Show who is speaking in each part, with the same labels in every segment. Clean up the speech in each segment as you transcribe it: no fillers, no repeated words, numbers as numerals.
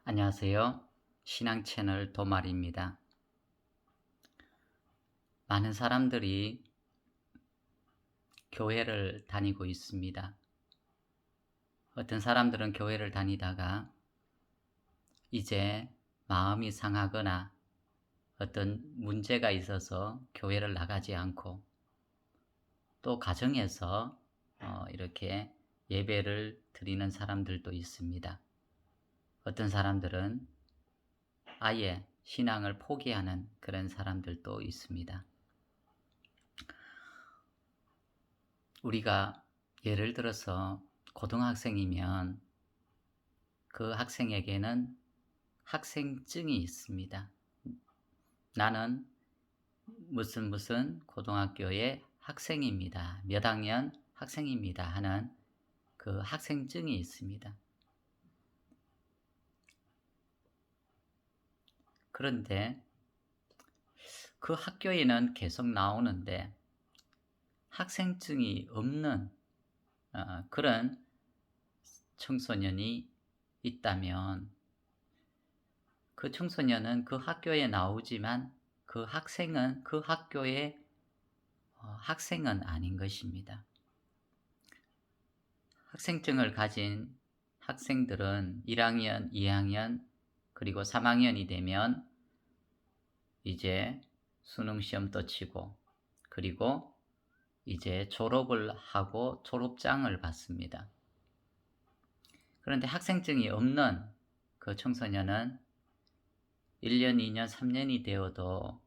Speaker 1: 안녕하세요. 신앙 채널 도말입니다. 많은 사람들이 교회를 다니고 있습니다. 어떤 사람들은 교회를 다니다가 이제 마음이 상하거나 어떤 문제가 있어서 교회를 나가지 않고 또 가정에서 이렇게 예배를 드리는 사람들도 있습니다. 어떤 사람들은 아예 신앙을 포기하는 그런 사람들도 있습니다. 우리가 예를 들어서 고등학생이면 그 학생에게는 학생증이 있습니다. 나는 무슨 고등학교의 학생입니다. 몇 학년 학생입니다. 하는 그 학생증이 있습니다. 그런데 그 학교에는 계속 나오는데 학생증이 없는 그런 청소년이 있다면 그 청소년은 그 학교에 나오지만 그 학생은 그 학교의 학생은 아닌 것입니다. 학생증을 가진 학생들은 1학년, 2학년, 그리고 3학년이 되면 이제 수능 시험도 치고 그리고 이제 졸업을 하고 졸업장을 받습니다. 그런데 학생증이 없는 그 청소년은 1년, 2년, 3년이 되어도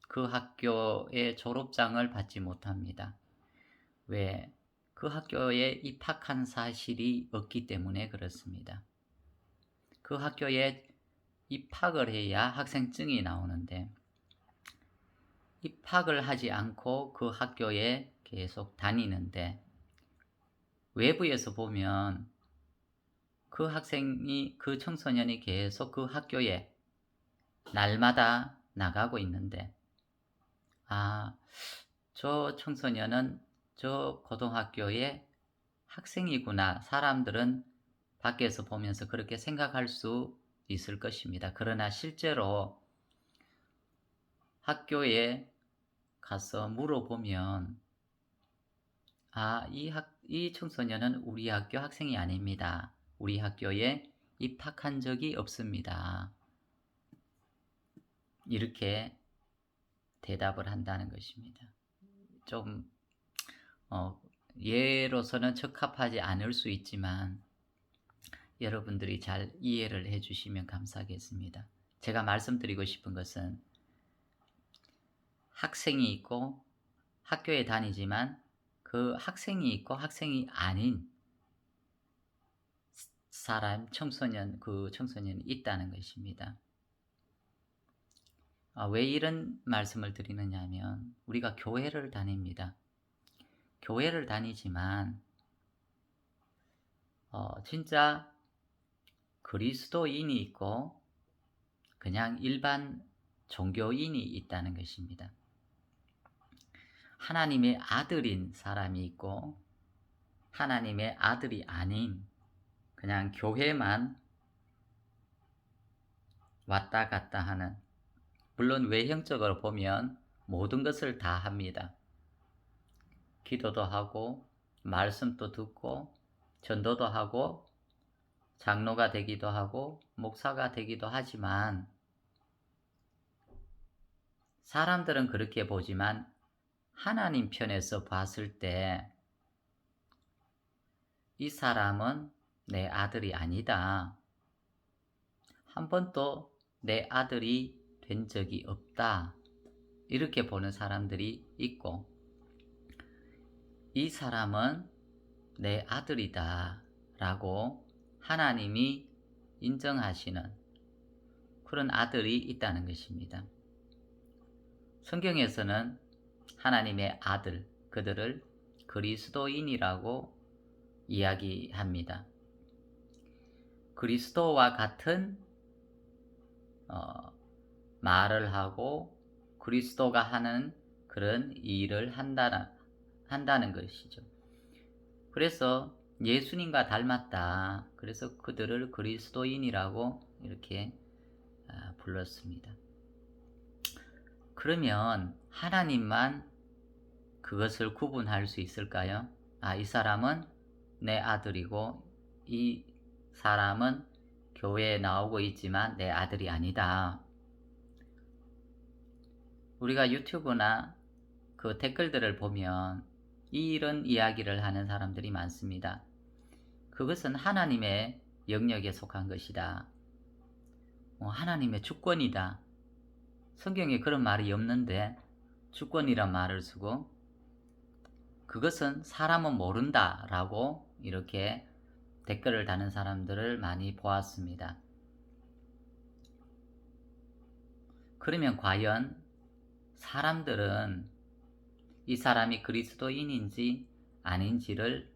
Speaker 1: 그 학교의 졸업장을 받지 못합니다. 왜? 그 학교에 입학한 사실이 없기 때문에 그렇습니다. 그 학교에 입학을 해야 학생증이 나오는데 입학을 하지 않고 그 학교에 계속 다니는데 외부에서 보면 그 청소년이 계속 그 학교에 날마다 나가고 있는데 저 청소년은 저 고등학교의 학생이구나. 사람들은 밖에서 보면서 그렇게 생각할 수 있을 것입니다. 그러나 실제로 학교에 가서 물어보면 이 청소년은 우리 학교 학생이 아닙니다. 우리 학교에 입학한 적이 없습니다. 이렇게 대답을 한다는 것입니다. 좀 예로서는 적합하지 않을 수 있지만 여러분들이 잘 이해를 해주시면 감사하겠습니다. 제가 말씀드리고 싶은 것은 학생이 있고 학교에 다니지만 그 학생이 있고 학생이 아닌 그 청소년이 있다는 것입니다. 왜 이런 말씀을 드리느냐 하면 우리가 교회를 다닙니다. 교회를 다니지만 진짜 그리스도인이 있고 그냥 일반 종교인이 있다는 것입니다. 하나님의 아들인 사람이 있고 하나님의 아들이 아닌 그냥 교회만 왔다 갔다 하는, 물론 외형적으로 보면 모든 것을 다 합니다. 기도도 하고 말씀도 듣고 전도도 하고 장로가 되기도 하고 목사가 되기도 하지만 사람들은 그렇게 보지만 하나님 편에서 봤을 때 이 사람은 내 아들이 아니다. 한 번도 내 아들이 된 적이 없다. 이렇게 보는 사람들이 있고 이 사람은 내 아들이다 라고 하나님이 인정하시는 그런 아들이 있다는 것입니다. 성경에서는 하나님의 아들, 그들을 그리스도인이라고 이야기합니다. 그리스도와 같은 말을 하고 그리스도가 하는 그런 일을 한다는 것이죠. 그래서 예수님과 닮았다. 그래서 그들을 그리스도인이라고 이렇게 불렀습니다. 그러면 하나님만 그것을 구분할 수 있을까요? 이 사람은 내 아들이고 이 사람은 교회에 나오고 있지만 내 아들이 아니다. 우리가 유튜브나 그 댓글들을 보면 이런 이야기를 하는 사람들이 많습니다. 그것은 하나님의 영역에 속한 것이다. 하나님의 주권이다. 성경에 그런 말이 없는데 주권이란 말을 쓰고 그것은 사람은 모른다 라고 이렇게 댓글을 다는 사람들을 많이 보았습니다. 그러면 과연 사람들은 이 사람이 그리스도인인지 아닌지를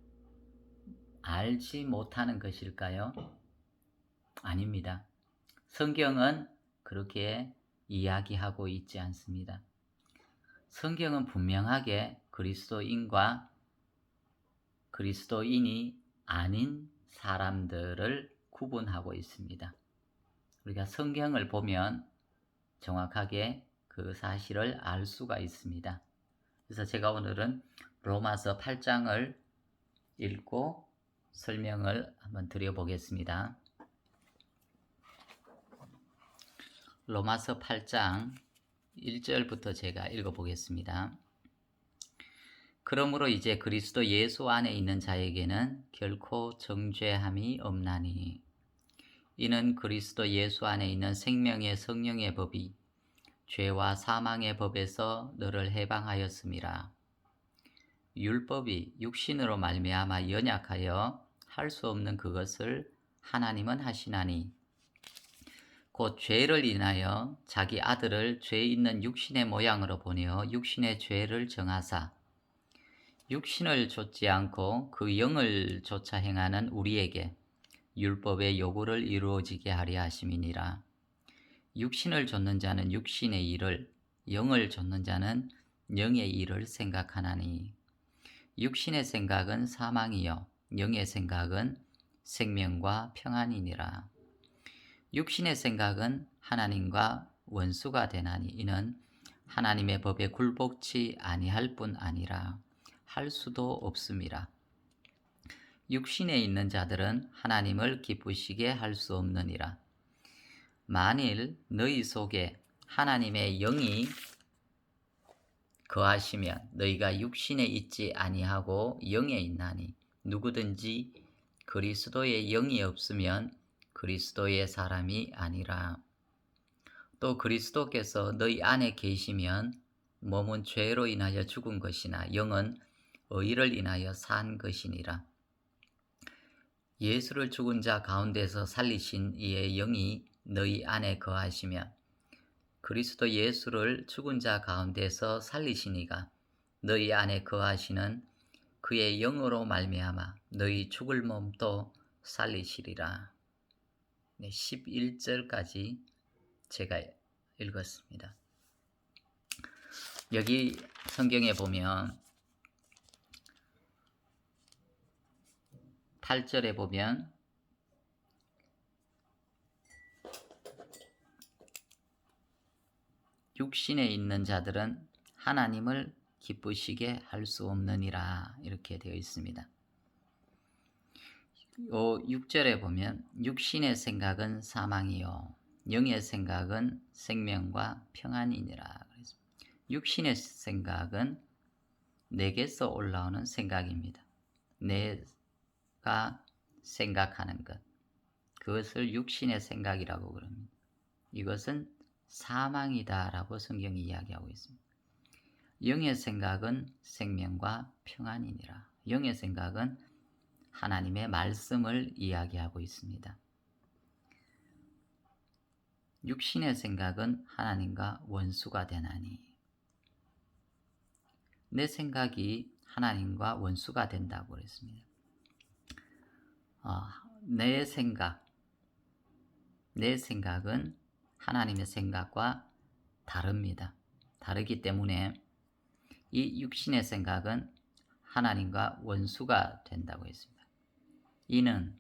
Speaker 1: 알지 못하는 것일까요? 아닙니다. 성경은 그렇게 이야기하고 있지 않습니다. 성경은 분명하게 그리스도인과 그리스도인이 아닌 사람들을 구분하고 있습니다. 우리가 성경을 보면 정확하게 그 사실을 알 수가 있습니다. 그래서 제가 오늘은 로마서 8장을 읽고 설명을 한번 드려보겠습니다. 로마서 8장 1절부터 제가 읽어보겠습니다. 그러므로 이제 그리스도 예수 안에 있는 자에게는 결코 정죄함이 없나니 이는 그리스도 예수 안에 있는 생명의 성령의 법이 죄와 사망의 법에서 너를 해방하였음이라. 율법이 육신으로 말미암아 연약하여 할 수 없는 그것을 하나님은 하시나니 곧 죄를 인하여 자기 아들을 죄 있는 육신의 모양으로 보내어 육신의 죄를 정하사 육신을 좇지 않고 그 영을 좇아 행하는 우리에게 율법의 요구를 이루어지게 하려 하심이니라. 육신을 좇는 자는 육신의 일을, 영을 좇는 자는 영의 일을 생각하나니 육신의 생각은 사망이요 영의 생각은 생명과 평안이니라. 육신의 생각은 하나님과 원수가 되나니 이는 하나님의 법에 굴복치 아니할 뿐 아니라 할 수도 없음이라. 육신에 있는 자들은 하나님을 기쁘시게 할 수 없느니라. 만일 너희 속에 하나님의 영이 거하시면 너희가 육신에 있지 아니하고 영에 있나니 누구든지 그리스도의 영이 없으면 그리스도의 사람이 아니라. 또 그리스도께서 너희 안에 계시면 몸은 죄로 인하여 죽은 것이나 영은 의를 인하여 산 것이니라. 예수를 죽은 자 가운데서 살리신 이의 영이 너희 안에 거하시면 그리스도 예수를 죽은 자 가운데서 살리신 이가 너희 안에 거하시는 그의 영으로 말미암아 너희 죽을 몸도 살리시리라. 11절까지 제가 읽었습니다. 여기 성경에 보면 8절에 보면 육신에 있는 자들은 하나님을 기쁘시게 할 수 없느니라 이렇게 되어 있습니다. 6절에 보면 육신의 생각은 사망이요 영의 생각은 생명과 평안이니라. 육신의 생각은 내게서 올라오는 생각입니다. 내가 생각하는 것, 그것을 육신의 생각이라고 그럽니다. 이것은 사망이다라고 성경이 이야기하고 있습니다. 영의 생각은 생명과 평안이니라. 영의 생각은 하나님의 말씀을 이야기하고 있습니다. 육신의 생각은 하나님과 원수가 되나니 내 생각이 하나님과 원수가 된다고 그랬습니다. 내 생각은 하나님의 생각과 다릅니다. 다르기 때문에 이 육신의 생각은 하나님과 원수가 된다고 했습니다. 이는